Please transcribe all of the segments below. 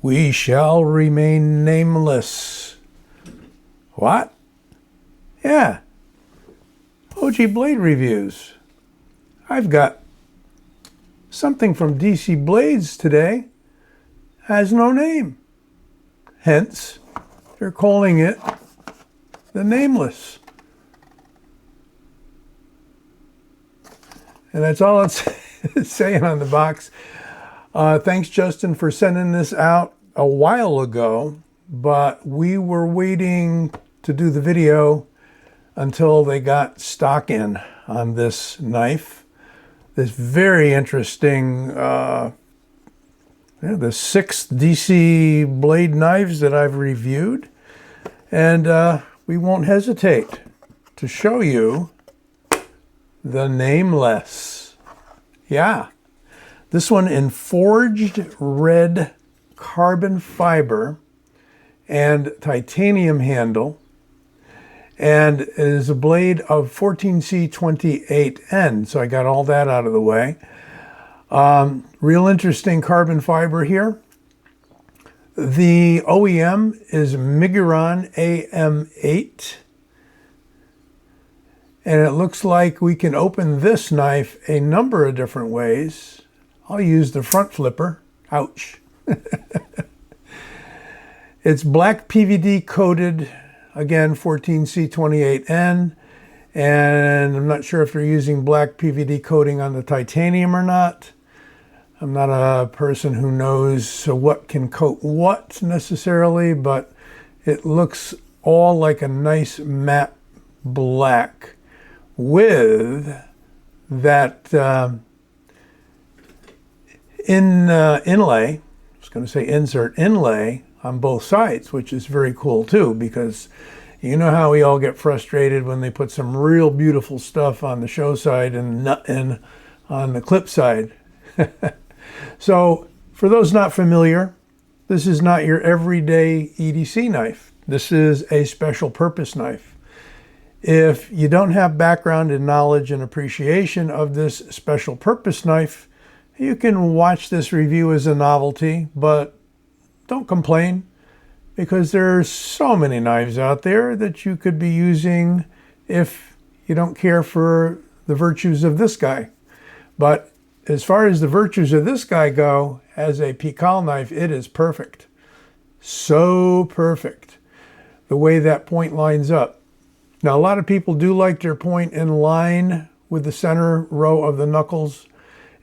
We shall remain nameless. What? Yeah. OG Blade reviews. I've got something from DC Blades today. Has no name. Hence, they're calling it the Nameless. And that's all it's saying on the box. Thanks, Justin, for sending this out a while ago, but we were waiting to do the video until they got stock in on this knife. This very interesting, the 6th DC Blade knives that I've reviewed. And we won't hesitate to show you the Nameless. Yeah. This one in forged red carbon fiber and titanium handle, and it is a blade of 14C28N, so I got all that out of the way. Real interesting carbon fiber here. The OEM is Miguron AM8, and it looks like we can open this knife a number of different ways. I'll use the front flipper. Ouch. It's black PVD coated, again, 14C28N. And I'm not sure if they're using black PVD coating on the titanium or not. I'm not a person who knows what can coat what necessarily, but it looks all like a nice matte black with that inlay, I was going to say insert inlay on both sides, which is very cool too, because you know how we all get frustrated when they put some real beautiful stuff on the show side and on the clip side. So for those not familiar, this is not your everyday EDC knife. This is a special purpose knife. If you don't have background and knowledge and appreciation of this special purpose knife, you can watch this review as a novelty, but don't complain, because there's so many knives out there that you could be using if you don't care for the virtues of this guy. But as far as the virtues of this guy go, as a Pikal knife, it is perfect. So perfect. The way that point lines up. Now, a lot of people do like their point in line with the center row of the knuckles,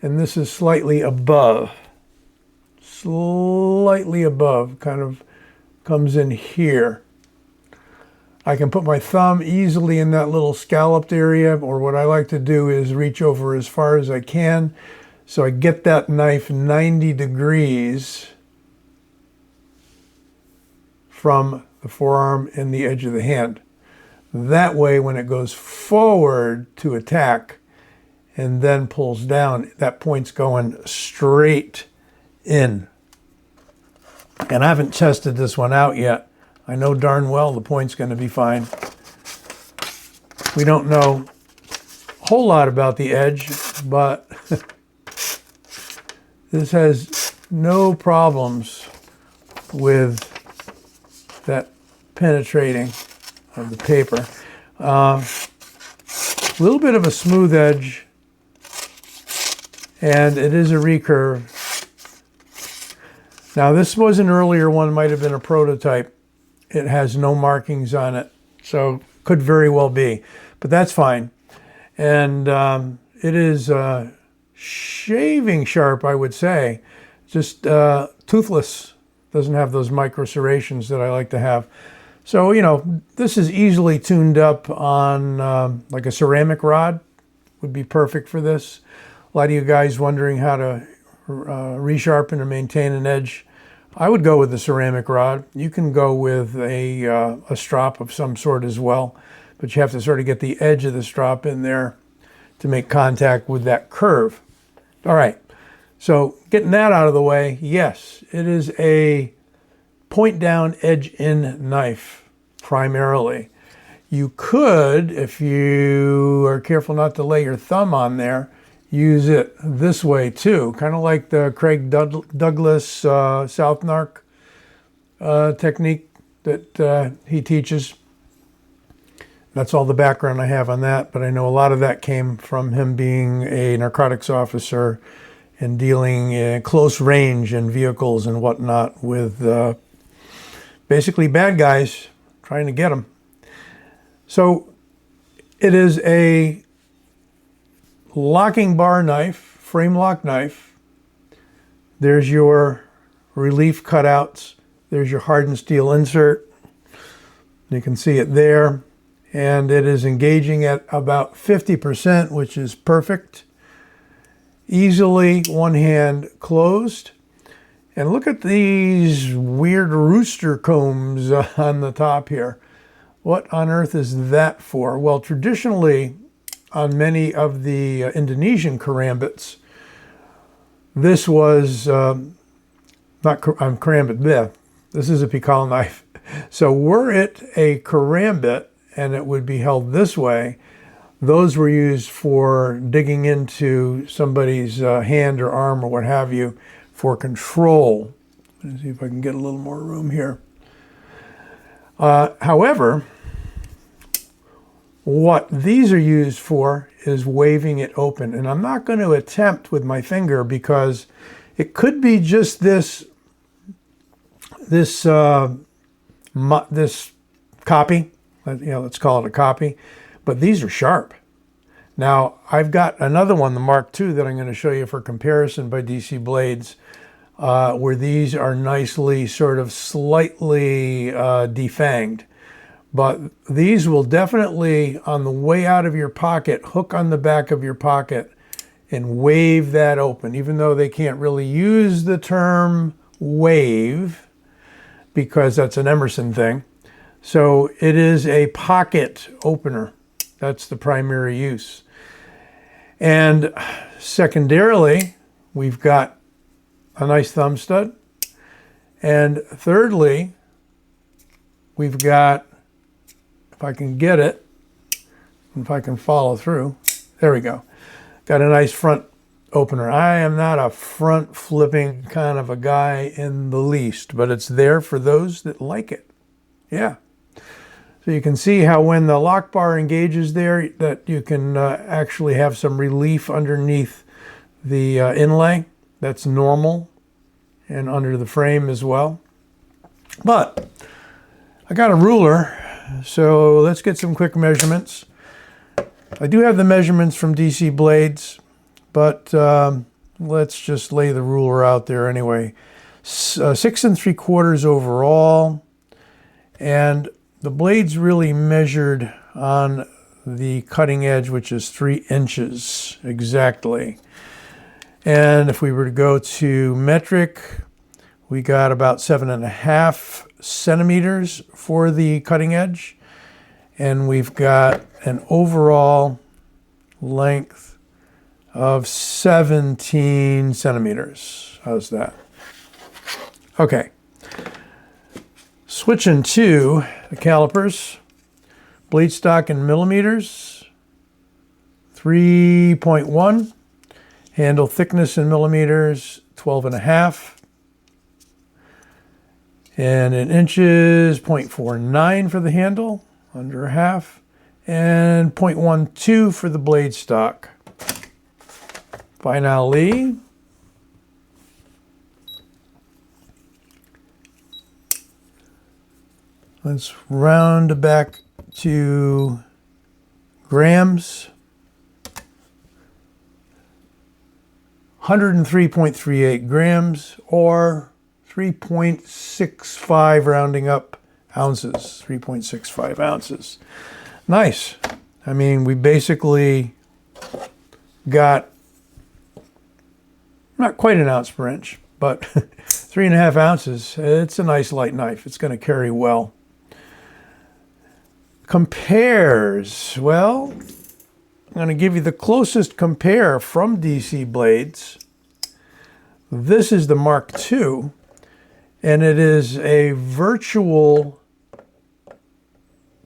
and this is slightly above. Slightly above, kind of comes in here. I can put my thumb easily in that little scalloped area, or what I like to do is reach over as far as I can, so I get that knife 90 degrees from the forearm and the edge of the hand. That way, when it goes forward to attack and then pulls down, that point's going straight in. And I haven't tested this one out yet. I know darn well the point's going to be fine. We don't know a whole lot about the edge, but this has no problems with that penetrating of the paper. A little bit of a smooth edge, and it is a recurve. Now, this was an earlier one, might have been a prototype. It has no markings on it, so could very well be, but that's fine. And it is shaving sharp, I would say. Just toothless. Doesn't have those micro serrations that I like to have. So, you know, this is easily tuned up on like a ceramic rod. Would be perfect for this. A lot of you guys wondering how to resharpen or maintain an edge. I would go with the ceramic rod. You can go with a strop of some sort as well, but you have to sort of get the edge of the strop in there to make contact with that curve. All right, so getting that out of the way, yes, it is a point down, edge in knife primarily. You could, if you are careful not to lay your thumb on there, use it this way too, kind of like the Craig Douglas South Narc technique that he teaches. That's all the background I have on that, but I know a lot of that came from him being a narcotics officer and dealing in close range in vehicles and whatnot with basically bad guys trying to get them. So it is a locking bar knife, Framelock knife. There's your relief cutouts. There's your hardened steel insert. You can see it there. And it is engaging at about 50%, which is perfect. Easily one hand closed. And look at these weird rooster combs on the top here. What on earth is that for? Well, traditionally, on many of the Indonesian karambits, this was, I'm karambit, bleh. This is a Pikal knife. So were it a karambit, and it would be held this way, those were used for digging into somebody's hand or arm or what have you for control. Let's see if I can get a little more room here. However, what these are used for is waving it open. And I'm not going to attempt with my finger because it could be just this copy. Let's call it a copy, but these are sharp. Now, I've got another one, the Mark II, that I'm going to show you for comparison by DC Blades, where these are nicely, sort of slightly defanged. But these will definitely, on the way out of your pocket, hook on the back of your pocket and wave that open, even though they can't really use the term wave because that's an Emerson thing. So it is a pocket opener. That's the primary use. And secondarily, we've got a nice thumb stud. And thirdly, we've got, if I can get it, if I can follow through, there we go. Got a nice front opener. I am not a front flipping kind of a guy in the least, but it's there for those that like it. Yeah. So you can see how when the lock bar engages there, that you can actually have some relief underneath the inlay. That's normal, and under the frame as well. But I got a ruler, so let's get some quick measurements. I do have the measurements from DC Blades, but let's just lay the ruler out there anyway. 6 3/4 overall, and the blade's really measured on the cutting edge, which is 3 inches exactly. And if we were to go to metric, we got about 7.5 centimeters for the cutting edge. And we've got an overall length of 17 centimeters. How's that? Okay. Switching to the calipers, blade stock in millimeters, 3.1, handle thickness in millimeters, 12.5, and in inches, 0.49 for the handle, under a half, and 0.12 for the blade stock. Finally, let's round back to grams. 103.38 grams, or 3.65 rounding up ounces, 3.65 ounces. Nice. I mean, we basically got not quite an ounce per inch, but 3.5 ounces. It's a nice light knife. It's going to carry well. Compares. Well, I'm going to give you the closest compare from DC Blades. This is the Mark II, and it is a virtual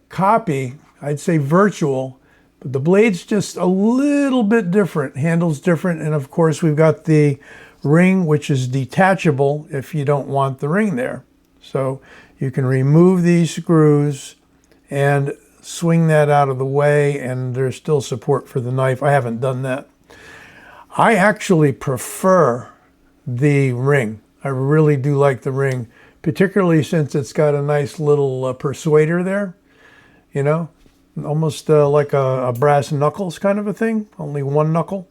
copy. I'd say virtual, but the blade's just a little bit different. Handle's different, and of course we've got the ring, which is detachable if you don't want the ring there. So you can remove these screws and swing that out of the way, and there's still support for the knife. I haven't done that. I actually prefer the ring. I really do like the ring, particularly since it's got a nice little persuader there, you know, almost like a brass knuckles kind of a thing, only one knuckle.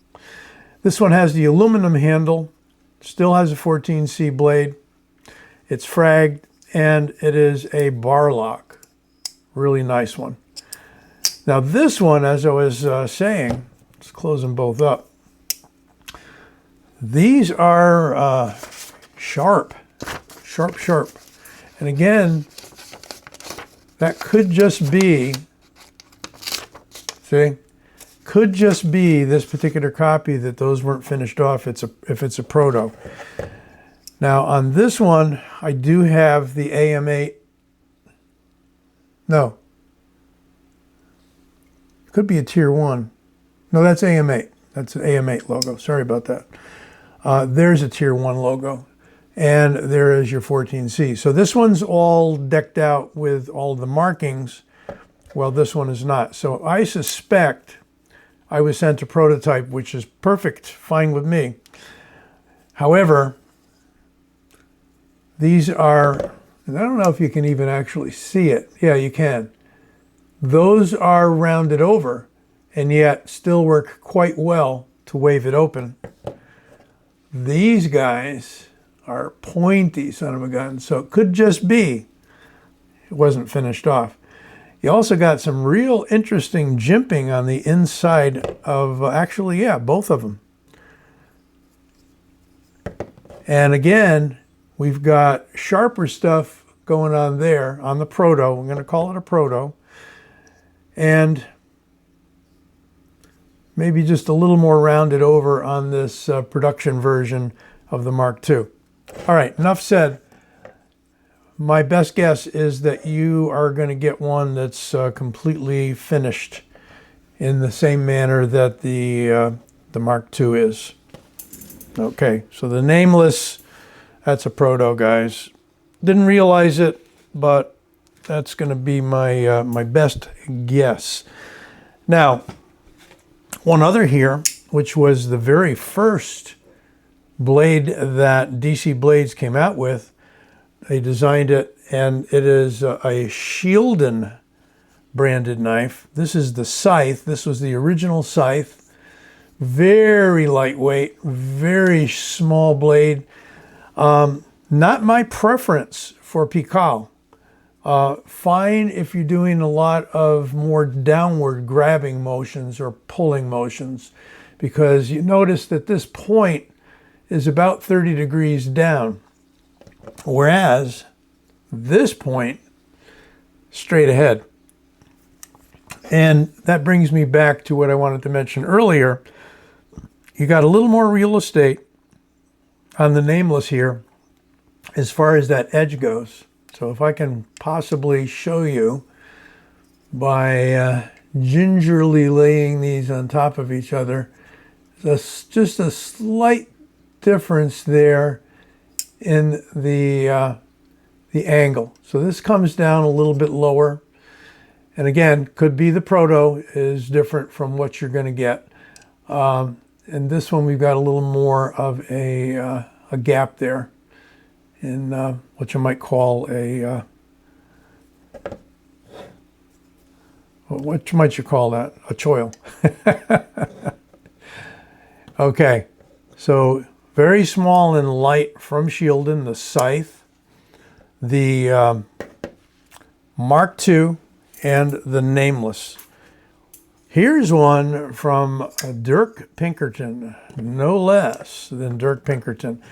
This one has the aluminum handle, still has a 14C blade. It's fragged, and it is a bar lock. Really nice one. Now this one, as I was saying, let's close them both up. These are sharp. And again, that could just be, see, could just be this particular copy that those weren't finished off if it's a proto. Now on this one, I do have the AM8. No. Could be a tier 1. No, that's AM8. That's an AM8 logo. Sorry about that. There's a tier 1 logo. And there is your 14C. So this one's all decked out with all the markings, while this one is not. So I suspect I was sent a prototype, which is perfect, fine with me. However, these are, and I don't know if you can even actually see it. Yeah, you can. Those are rounded over, and yet still work quite well to wave it open. These guys are pointy, son of a gun, so it could just be it wasn't finished off. You also got some real interesting jimping on the inside of, actually, yeah, both of them. And again, we've got sharper stuff going on there on the proto. I'm going to call it a proto. And maybe just a little more rounded over on this production version of the Mark II. All right, enough said. My best guess is that you are going to get one that's completely finished in the same manner that the Mark II is. Okay, so the Nameless, that's a proto, guys. Didn't realize it, but that's going to be my my best guess. Now, one other here, which was the very first blade that DC Blades came out with. They designed it, and it is a Shieldon branded knife. This is the Scythe. This was the original Scythe. Very lightweight, very small blade. Not my preference for Pikal. Fine if you're doing a lot of more downward grabbing motions or pulling motions, because you notice that this point is about 30 degrees down, whereas this point straight ahead. And that brings me back to what I wanted to mention earlier. You got a little more real estate on the Nameless here as far as that edge goes. So if I can possibly show you by gingerly laying these on top of each other, there's just a slight difference there in the angle. So this comes down a little bit lower. And again, could be the proto is different from what you're going to get. And this one, we've got a little more of a gap there in what you might call a, what might you call that? A choil. Okay, so very small and light from Shieldon, the Scythe, the Mark II, and the Nameless. Here's one from Dirk Pinkerton, no less than Dirk Pinkerton.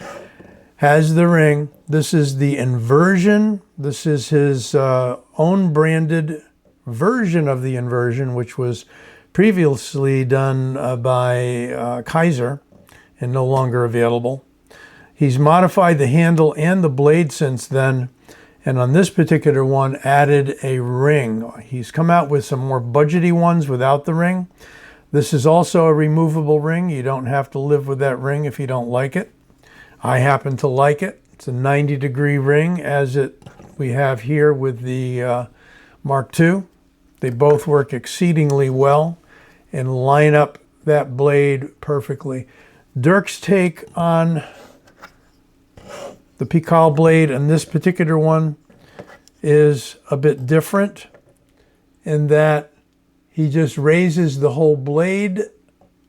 Has the ring. This is the Inversion. This is his own branded version of the Inversion, which was previously done by Kaiser and no longer available. He's modified the handle and the blade since then, and on this particular one added a ring. He's come out with some more budgety ones without the ring. This is also a removable ring. You don't have to live with that ring if you don't like it. I happen to like it. It's a 90-degree ring, as we have here with the Mark II. They both work exceedingly well and line up that blade perfectly. Dirk's take on the Pikal blade and this particular one is a bit different in that he just raises the whole blade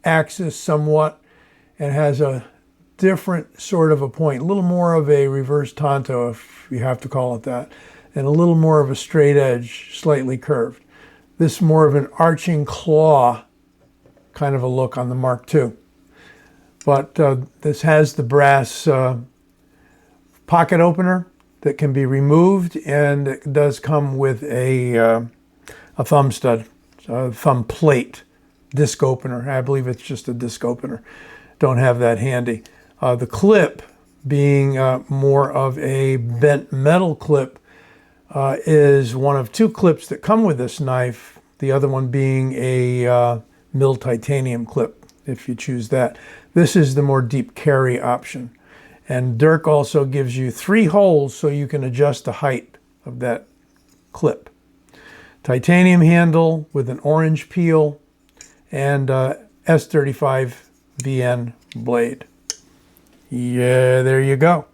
axis somewhat and has a different sort of a point, a little more of a reverse tanto, if you have to call it that, and a little more of a straight edge, slightly curved. This is more of an arching claw kind of a look on the Mark II. But this has the brass pocket opener that can be removed, and it does come with a thumb stud, a thumb plate, disc opener. I believe it's just a disc opener. Don't have that handy. The clip, being more of a bent metal clip, is one of two clips that come with this knife, the other one being a milled titanium clip, if you choose that. This is the more deep carry option. And Dirk also gives you 3 holes so you can adjust the height of that clip. Titanium handle with an orange peel and S35 VN blade. Yeah, there you go.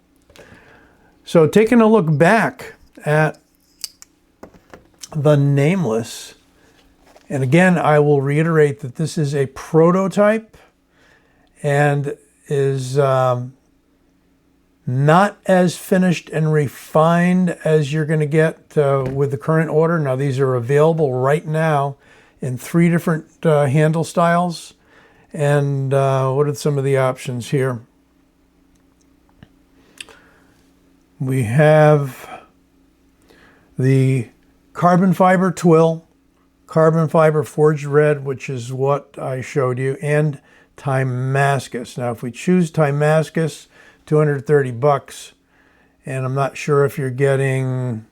So taking a look back at the Nameless, and again, I will reiterate that this is a prototype and is not as finished and refined as you're going to get with the current order. Now, these are available right now in 3 different handle styles. And what are some of the options here? We have the carbon fiber twill, carbon fiber forged red, which is what I showed you, and Damascus. Now, if we choose Damascus, $230, and I'm not sure if you're getting,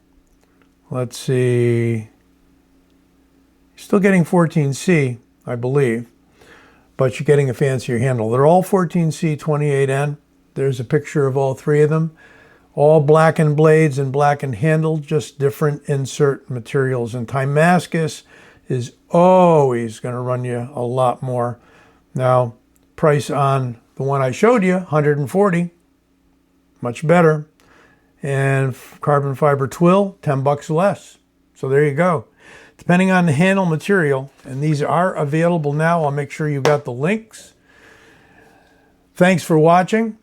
let's see, still getting 14C, I believe, but you're getting a fancier handle. They're all 14C 28N. There's a picture of all 3 of them. All blackened blades and blackened handle, just different insert materials. And Damascus is always going to run you a lot more. Now, price on the one I showed you, $140, much better. And carbon fiber twill, $10 less. So there you go. Depending on the handle material, and these are available now. I'll make sure you got the links. Thanks for watching.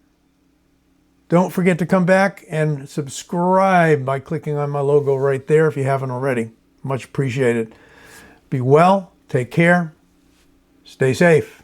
Don't forget to come back and subscribe by clicking on my logo right there if you haven't already. Much appreciated. Be well, take care, stay safe.